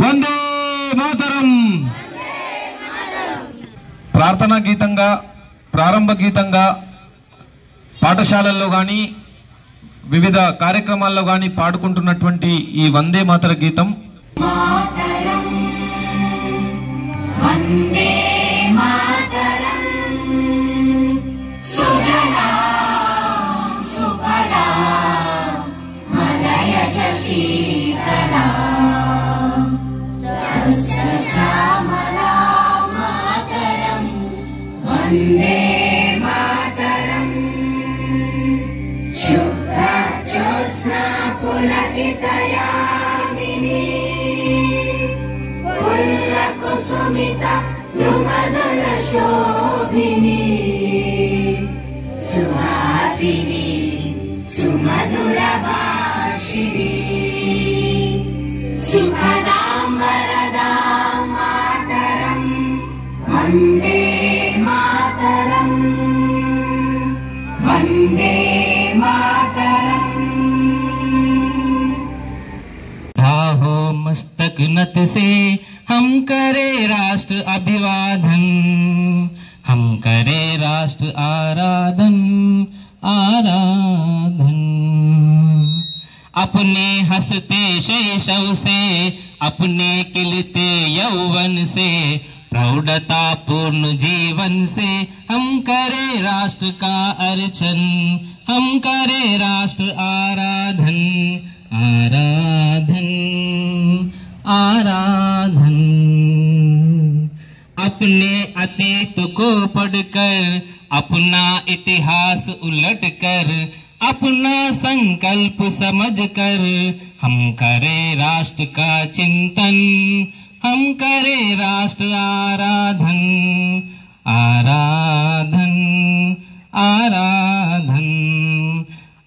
వందే మాతరం ప్రార్థనా గీతంగా ప్రారంభ గీతంగా పాఠశాలల్లో కానీ వివిధ కార్యక్రమాల్లో కానీ పాడుకుంటున్నటువంటి ఈ వందే మాతర గీతం వందే మాతరం శుభ్ర జ్యోత్స్నా పులకితయామిని పుల్లకుసుమిత ద్రుమదల శోభిని సుహాసిని సుమధుర భాషిని సుఖదాం వరదాం మాతరం వందే वंदे मातरम। बाहो मस्तक नत से हम करे राष्ट्र अभिवादन, हम करे राष्ट्र आराधन आराधन। अपने हंसते शैशव से अपने खिलते यौवन से प्रौढ़ता पूर्ण जीवन से हम करे राष्ट्र का अर्चन, हम करे राष्ट्र आराधन आराधन आराधन। अपने अतीत को पढ़कर अपना इतिहास उलटकर अपना संकल्प समझकर हम करे राष्ट्र का चिंतन, हम करे राष्ट्र आराधन आराधन आराधन।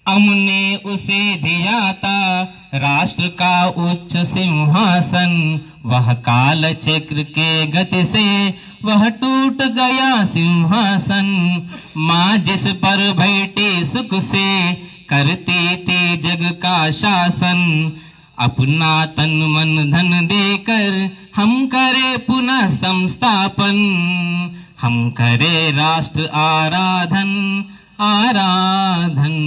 हमने उसे दिया था राष्ट्र का उच्च सिंहासन, वह काल चक्र के गति से वह टूट गया सिंहासन। माँ जिस पर बैठी सुख से करती थी जग का शासन, अपना तन मन धन देकर हम करे पुनः संस्थापन, हम करे राष्ट्र आराधन आराधन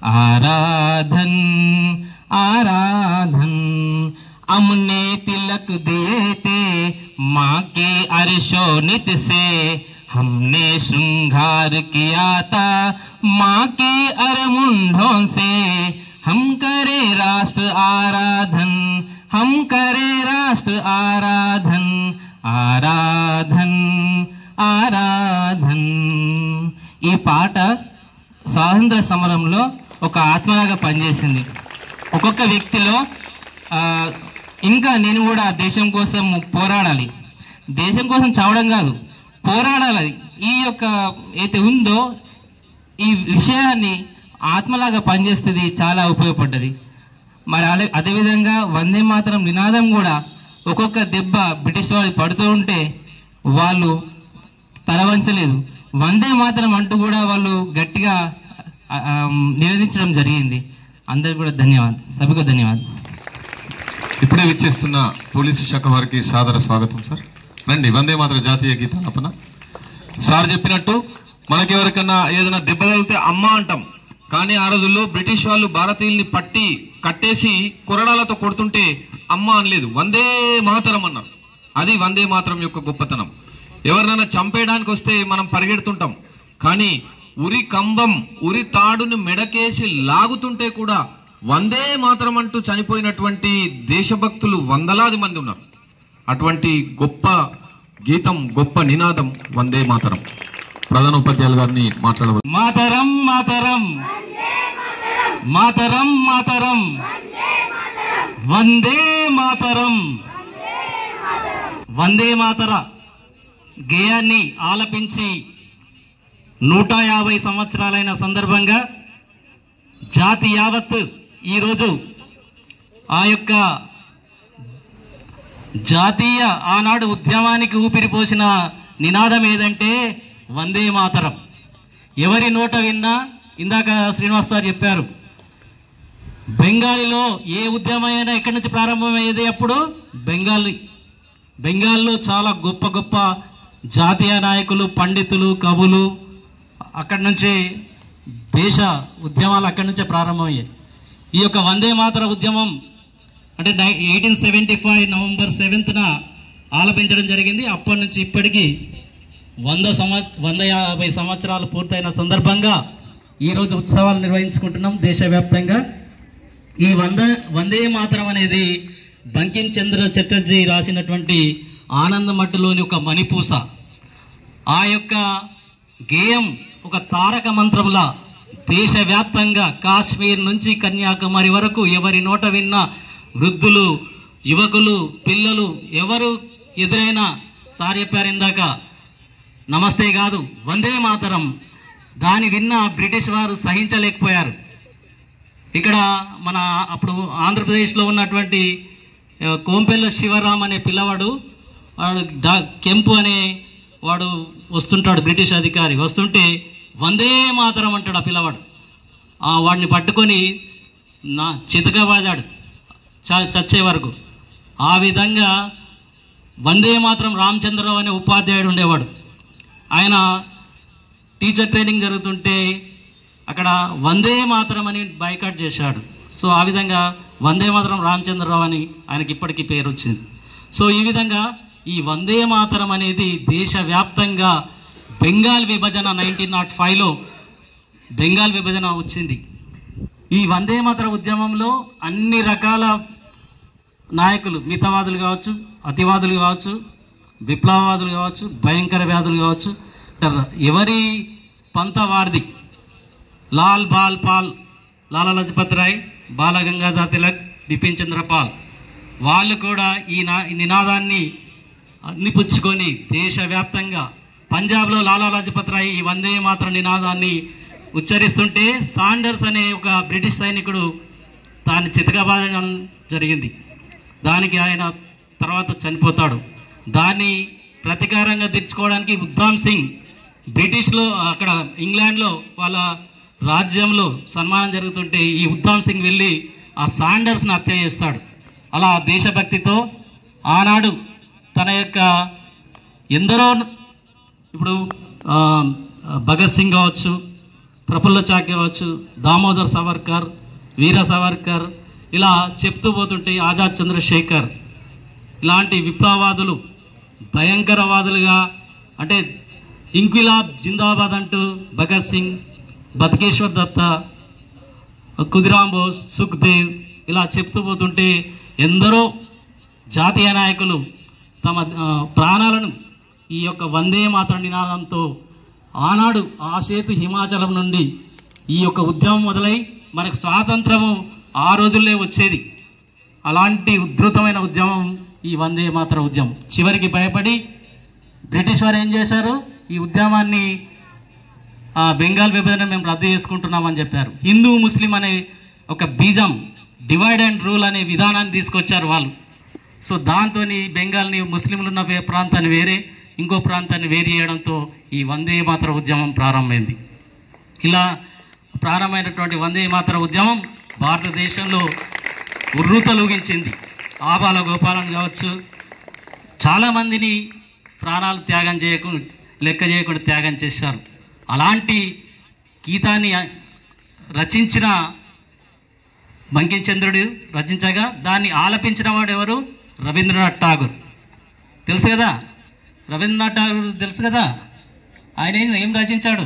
आराधन आराधन। हमने तिलक दिए थे माँ के अर्शोनित से, हमने श्रृंगार किया था माँ के अरमुंडों से। हम करे राष्ट्र आराधन, हम करे राष्ट्र आराधन आराधन आराधन। ఈ పాట స్వాతంత్ర సమరంలో ఒక ఆత్మలాగా పనిచేసింది ఒక్కొక్క వ్యక్తిలో। ఇంకా నేను కూడా దేశం కోసం పోరాడాలి, దేశం కోసం చావడం కాదు పోరాడాలి, ఈ యొక్క ఏదైతే ఉందో ఈ విషయాన్ని ఆత్మలాగా పనిచేస్తుంది, చాలా ఉపయోగపడ్డది। మరి అదేవిధంగా వందే మాతరం నినాదం కూడా ఒక్కొక్క దెబ్బ బ్రిటిష్ వాళ్ళు పడుతూ ఉంటే వాళ్ళు తలవంచలేదు, వందే మాతరం అంటూ కూడా వాళ్ళు గట్టిగా నివేదించడం జరిగింది। అందరికీ కూడా ధన్యవాదాలు, సభకు ధన్యవాదాలు। ఇప్పుడే విచ్చేస్తున్న పోలీసు శాఖ వారికి సాదర స్వాగతం సార్। రండి, వందే మాతర జాతీయ గీతాలాపన। సార్ చెప్పినట్టు మనకెవరికన్నా ఏదైనా దెబ్బ తగిలితే అమ్మ అంటాం, కానీ ఆ రోజుల్లో బ్రిటిష్ వాళ్ళు భారతీయుల్ని పట్టి కట్టేసి కొరడాలతో కొడుతుంటే అమ్మ అనలేదు, వందే మాతరం అన్నారు। అది వందే మాతరం యొక్క గొప్పతనం। ఎవరినైనా చంపేయడానికి వస్తే మనం పరిగెడుతుంటాం, కానీ ఉరి కంబం ఉరి తాడును మెడకేసి లాగుతుంటే కూడా వందే మాతరం అంటూ చనిపోయినటువంటి దేశభక్తులు వందలాది మంది ఉన్నారు। అటువంటి గొప్ప గీతం, గొప్ప నినాదం వందే మాతరం। ప్రధాన ఉపాధ్యాయులు గారిని మాట్లాడవచ్చు। మాతరం మాతరం మాతరం మాతరం వందే మాతరం. వందే మాతర గేయాన్ని ఆలపించి 150 సంవత్సరాలైన సందర్భంగా జాతి యావత్ ఈరోజు ఆ యొక్క జాతీయ ఆనాడు ఉద్యమానికి ఊపిరిపోసిన నినాదం ఏదంటే వందే మాతరం. ఎవరి నోట విన్నా, ఇందాక శ్రీనివాస్ సార్ చెప్పారు, బెంగాలీలో ఏ ఉద్యమైనా ఎక్కడి నుంచి ప్రారంభమయ్యేది? అప్పుడు బెంగాల్లో చాలా గొప్ప గొప్ప జాతీయ నాయకులు, పండితులు, కవులు అక్కడి నుంచి దేశ ఉద్యమాలు అక్కడి నుంచే ప్రారంభమయ్యాయి. ఈ యొక్క వందే మాతర ఉద్యమం అంటే 1875 నవంబర్ 7న ఆలపించడం జరిగింది. అప్పటి నుంచి ఇప్పటికీ 150 సంవత్సరాలు పూర్తయిన సందర్భంగా ఈరోజు ఉత్సవాలు నిర్వహించుకుంటున్నాం దేశవ్యాప్తంగా. ఈ వందే మాతరం అనేది బంకిం చంద్ర చటర్జీ రాసినటువంటి ఆనందమట్టులోని ఒక మణిపూస. ఆ యొక్క గేయం ఒక తారక మంత్రంలా దేశవ్యాప్తంగా కాశ్మీర్ నుంచి కన్యాకుమారి వరకు ఎవరి నోట విన్నా, వృద్ధులు, యువకులు, పిల్లలు ఎవరు ఎదురైనా సార్ చెప్పారు ఇందాక, నమస్తే కాదు వందే మాతరం. దాని విన్న బ్రిటిష్ వారు సహించలేకపోయారు. ఇక్కడ మన అప్పుడు ఆంధ్రప్రదేశ్లో ఉన్నటువంటి కోంపెల్ల శివరాం అనే పిల్లవాడు, వాడు కెంపు అనే వాడు వస్తుంటాడు, బ్రిటిష్ అధికారి వస్తుంటే వందే మాతరం అంటాడు ఆ పిల్లవాడు. వాడిని పట్టుకొని చితకబాదాడు చచ్చే వరకు. ఆ విధంగా వందే మాతరం రామచంద్రరావు అనే ఉపాధ్యాయుడు ఉండేవాడు. ఆయన టీచర్ ట్రైనింగ్ జరుగుతుంటే అక్కడ వందే మాతరం అని బైకాట్ చేశాడు. సో ఆ విధంగా వందే మాతరం రామచంద్రరావు అని ఆయనకి ఇప్పటికీ పేరు వచ్చింది. సో ఈ విధంగా ఈ వందే మాతరం అనేది దేశవ్యాప్తంగా బెంగాల్ విభజన 1905లో బెంగాల్ విభజన వచ్చింది. ఈ వందే మాతర ఉద్యమంలో అన్ని రకాల నాయకులు, మితవాదులు కావచ్చు, అతివాదులు కావచ్చు, విప్లవవాదులు కావచ్చు, భయంకర వ్యాధులు కావచ్చు, ఎవరి పంత వారిది. లాల్ బాల్ పాల్, లాలా లజపత్ రాయ్, బాల గంగాధర్ తిలక్, బిపిన్ చంద్ర పాల్ వాళ్ళు కూడా ఈ నినాదాన్ని అందిపుచ్చుకొని దేశవ్యాప్తంగా, పంజాబ్లో లాలా లజపత్ రాయ్ ఈ వందే మాతరం నినాదాన్ని ఉచ్చరిస్తుంటే సాండర్స్ అనే ఒక బ్రిటిష్ సైనికుడు తాను చితకబాదడం జరిగింది. దానికి ఆయన తర్వాత చనిపోతాడు. దాన్ని ప్రతీకారంగా తీర్చుకోవడానికి ఉద్దామ్ సింగ్ బ్రిటిష్లో అక్కడ ఇంగ్లాండ్లో వాళ్ళ రాజ్యంలో సన్మానం జరుగుతుంటే ఈ ఉద్దామ్ సింగ్ వెళ్ళి ఆ సాండర్స్ని హత్య చేస్తాడు. అలా దేశభక్తితో ఆనాడు తన యొక్క ఎందరో, ఇప్పుడు భగత్ సింగ్ కావచ్చు, ప్రఫుల్ల చాకి కావచ్చు, దామోదర్ సావర్కర్, వీర సావర్కర్, ఇలా చెప్తూ పోతుంటే ఆజాద్ చంద్రశేఖర్ ఇలాంటి విప్లవవాదులు భయంకరవాదులుగా, అంటే ఇంక్విలాబ్ జిందాబాద్ అంటూ భగత్ సింగ్, బతుకేశ్వర్ దత్త, ఖుదీరామ్ బోస్, సుఖ్దేవ్ ఇలా చెప్తూ పోతుంటే ఎందరో జాతీయ నాయకులు తమ ప్రాణాలను ఈ యొక్క వందే మాతరం నినాదంతో ఆనాడు ఆసేతు హిమాచలం నుండి ఈ యొక్క ఉద్యమం మొదలై మనకు స్వాతంత్రము ఆ రోజుల్లో వచ్చేది. అలాంటి ఉధృతమైన ఉద్యమం ఈ వందే మాతరం ఉద్యమం. చివరికి భయపడి బ్రిటిష్ వారు ఏం చేశారు, ఈ ఉద్యమాన్ని బెంగాల్ విభజన మేము రద్దు చేసుకుంటున్నామని చెప్పారు. హిందూ ముస్లిం అనే ఒక బీజం, డివైడ్ అండ్ రూల్ అనే విధానాన్ని తీసుకొచ్చారు వాళ్ళు. సో దాంతో బెంగాల్ని, ముస్లింలు ఉన్న ప్రాంతాన్ని వేరే, ఇంకో ప్రాంతాన్ని వేరు చేయడంతో ఈ వందే మాతర ఉద్యమం ప్రారంభమైంది. ఇలా ప్రారంభమైనటువంటి వందే మాతర ఉద్యమం భారతదేశంలో ఉర్రూతలూగించింది. ఆబాల గోపాలను కావచ్చు, చాలామందిని ప్రాణాలు త్యాగం లెక్క చేయకుండా త్యాగం చేశారు. అలాంటి గీతాన్ని రచించిన బంకించంద్రుడు రచించగా దాన్ని ఆలపించిన వాడు ఎవరు? రవీంద్రనాథ్ ఠాగూర్. తెలుసు కదా, రవీంద్రనాథ్ ఠాగూర్ తెలుసు కదా. ఆయన ఏం రచించాడు?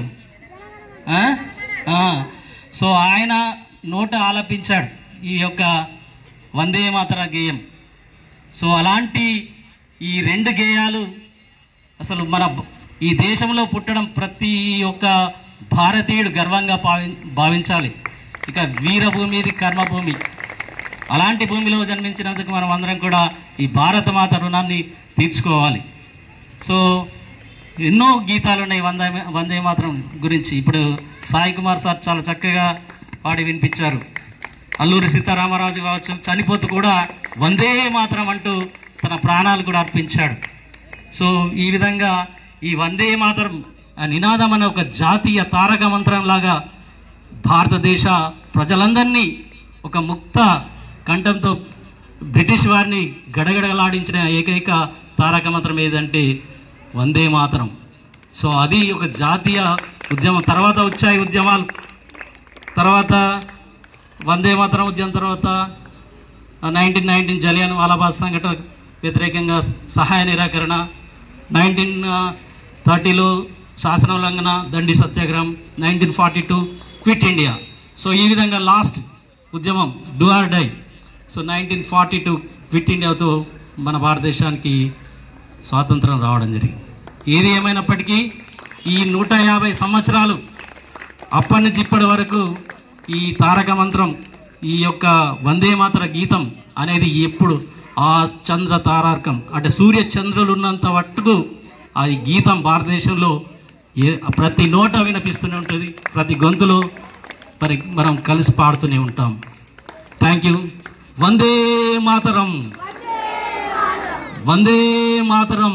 సో ఆయన నోట ఆలపించాడు ఈ యొక్క వందే మాతర గేయం. సో అలాంటి ఈ రెండు గేయాలు అసలు మన ఈ దేశంలో పుట్టడం ప్రతి ఒక్క భారతీయుడు గర్వంగా భావించాలి. ఇక వీరభూమి ఇది కర్మభూమి. అలాంటి భూమిలో జన్మించినందుకు మనం అందరం కూడా ఈ భారతమాత రుణాన్ని తీర్చుకోవాలి. సో ఎన్నో గీతాలు ఉన్నాయి వందే మాతరం గురించి. ఇప్పుడు సాయి కుమార్ సార్ చాలా చక్కగా పాడి వినిపించారు. అల్లూరి సీతారామరాజు కావచ్చు, చనిపోతూ కూడా వందే మాతరం అంటూ తన ప్రాణాలు కూడా అర్పించాడు. సో ఈ విధంగా ఈ వందే మాతరం ఆ నినాదం అనే ఒక జాతీయ తారక మంత్రం లాగా భారతదేశ ప్రజలందరినీ ఒక ముక్త కంఠంతో బ్రిటిష్ వారిని గడగడలాడించిన ఏకైక తారక మంత్రం ఏదంటే వందే మాతరం. సో అది ఒక జాతీయ ఉద్యమం. తర్వాత వచ్చాయి ఉద్యమాలు. తర్వాత వందే మాతరం ఉద్యమం తర్వాత 1919 జలియన్ వాలాబాగ్ సంఘటన వ్యతిరేకంగా సహాయ నిరాకరణ, 1930లో శాసన ఉల్లంఘన, దండి సత్యాగ్రహం, 1942 క్విట్ ఇండియా. సో ఈ విధంగా లాస్ట్ ఉద్యమం do or die. So 1942 quit ఇండియాతో మన భారతదేశానికి స్వాతంత్రం రావడం జరిగింది. ఏది ఏమైనప్పటికీ ఈ 150 సంవత్సరాలు అప్పటి నుంచి ఇప్పటి వరకు ఈ తారక మంత్రం, ఈ యొక్క వందే మాతర గీతం అనేది ఎప్పుడు ఆ చంద్ర తారార్కం అంటే సూర్య చంద్రులు ఉన్నంత మట్టుకు ఆ గీతం భారతదేశంలో ప్రతి నోట వినిపిస్తూనే ఉంటుంది, ప్రతి గొంతులో మరి మనం కలిసి పాడుతూనే ఉంటాం. Thank you. Vande Mataram, Vande Mataram.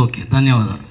Okay, ధన్యవాదాలు.